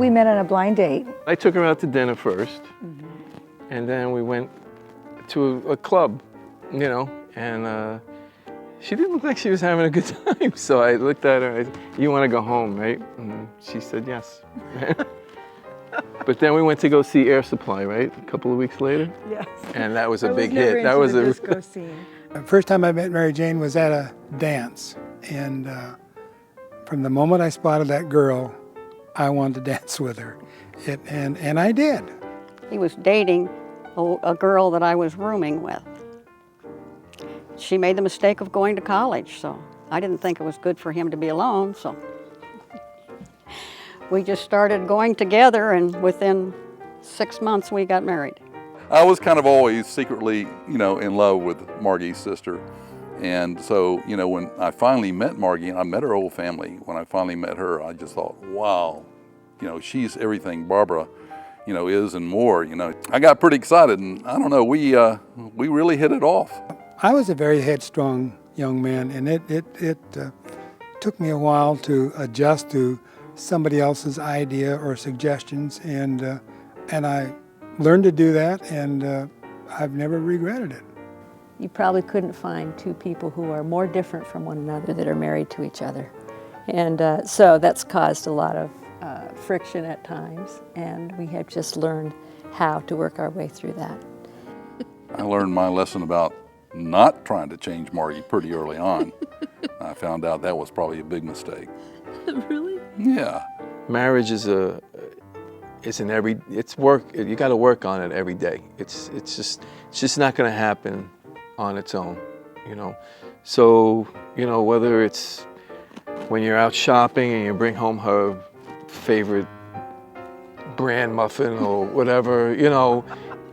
we met on a blind date. I took her out to dinner first, and then we went to a club, you know, and she didn't look like she was having a good time. So I looked at her, I said, "You want to go home, right?" And she said yes. But then we went to go see Air Supply, right? A couple of weeks later. Yes. And that was a big hit. That was a disco scene. The first time I met Mary Jane was at a dance, and from the moment I spotted that girl, I wanted to dance with her, and I did. He was dating a girl that I was rooming with. She made the mistake of going to college, so I didn't think it was good for him to be alone, so we just started going together, and within 6 months we got married. I was kind of always secretly, you know, in love with Margi's sister. And so, you know, when I finally met Margi, and I met her whole family, when I finally met her, I just thought, wow, you know, she's everything Barbara, you know, is and more, you know. I got pretty excited, and I don't know, we really hit it off. I was a very headstrong young man, and it took me a while to adjust to somebody else's idea or suggestions, and I learned to do that, and I've never regretted it. You probably couldn't find two people who are more different from one another that are married to each other. And so that's caused a lot of friction at times, and we have just learned how to work our way through that. I learned my lesson about not trying to change Margi pretty early on. I found out that was probably a big mistake. Really? Yeah. Marriage is it's work. You got to work on it every day. It's just not going to happen on its own, you know. So, you know, whether it's when you're out shopping and you bring home her favorite brand muffin or whatever, you know,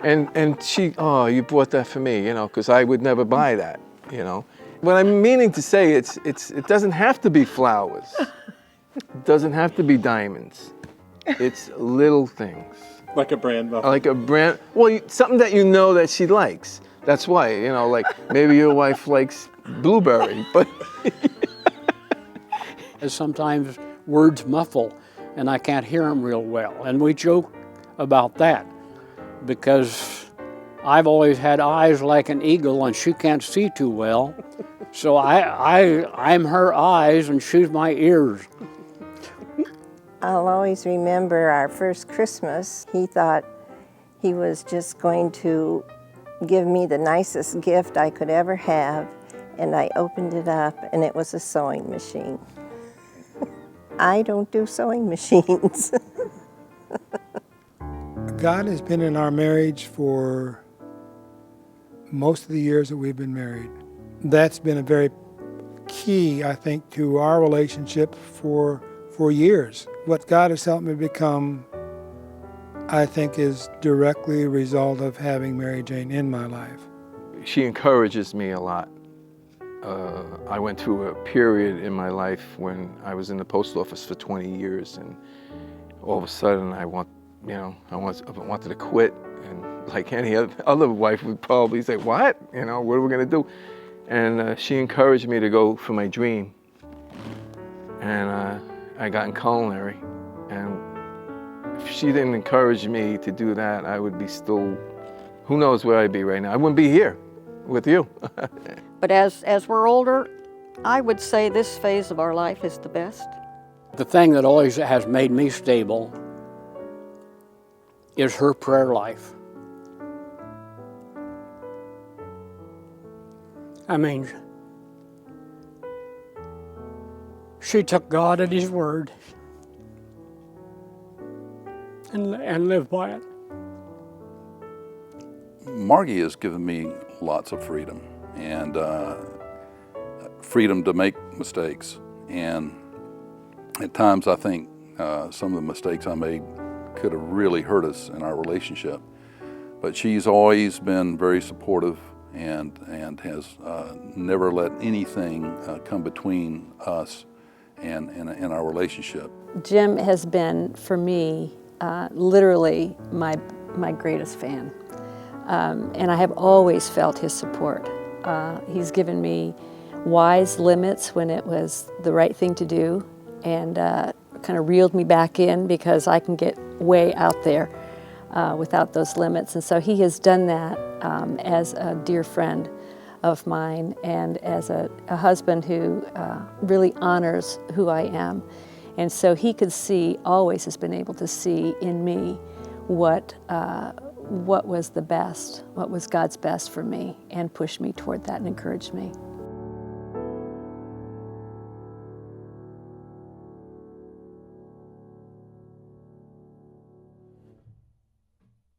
and she, oh, you bought that for me, you know, because I would never buy that, you know. What I'm meaning to say, it doesn't have to be flowers. It doesn't have to be diamonds. It's little things. Like a brand muffin. Like a brand, well, something that you know that she likes. That's why, you know, like maybe your wife likes blueberry, but. Sometimes words muffle and I can't hear them real well. And we joke about that because I've always had eyes like an eagle and she can't see too well. So I'm her eyes and she's my ears. I'll always remember our first Christmas. He thought he was just going to give me the nicest gift I could ever have, and I opened it up and it was a sewing machine. I don't do sewing machines. God has been in our marriage for most of the years that we've been married. That's been a very key, I think, to our relationship for years. What God has helped me become, I think, is directly a result of having Mary Jane in my life. She encourages me a lot. I went through a period in my life when I was in the post office for 20 years, and all of a sudden I wanted to quit, and like any other wife would probably say, "What? You know, what are we going to do?" And she encouraged me to go for my dream, and I got in culinary, and if she didn't encourage me to do that, I would be still, who knows where I'd be right now. I wouldn't be here with you. But as we're older, I would say this phase of our life is the best. The thing that always has made me stable is her prayer life. I mean, she took God at His word and lived by it. Margi has given me lots of freedom and freedom to make mistakes. And at times I think some of the mistakes I made could have really hurt us in our relationship. But she's always been very supportive and has never let anything come between us and our relationship. Jim has been, for me, literally my greatest fan. And I have always felt his support. He's given me wise limits when it was the right thing to do, and kind of reeled me back in, because I can get way out there without those limits. And so he has done that as a dear friend of mine, and as a husband who really honors who I am. And so he could see, always has been able to see in me what was the best, what was God's best for me, and push me toward that and encourage me.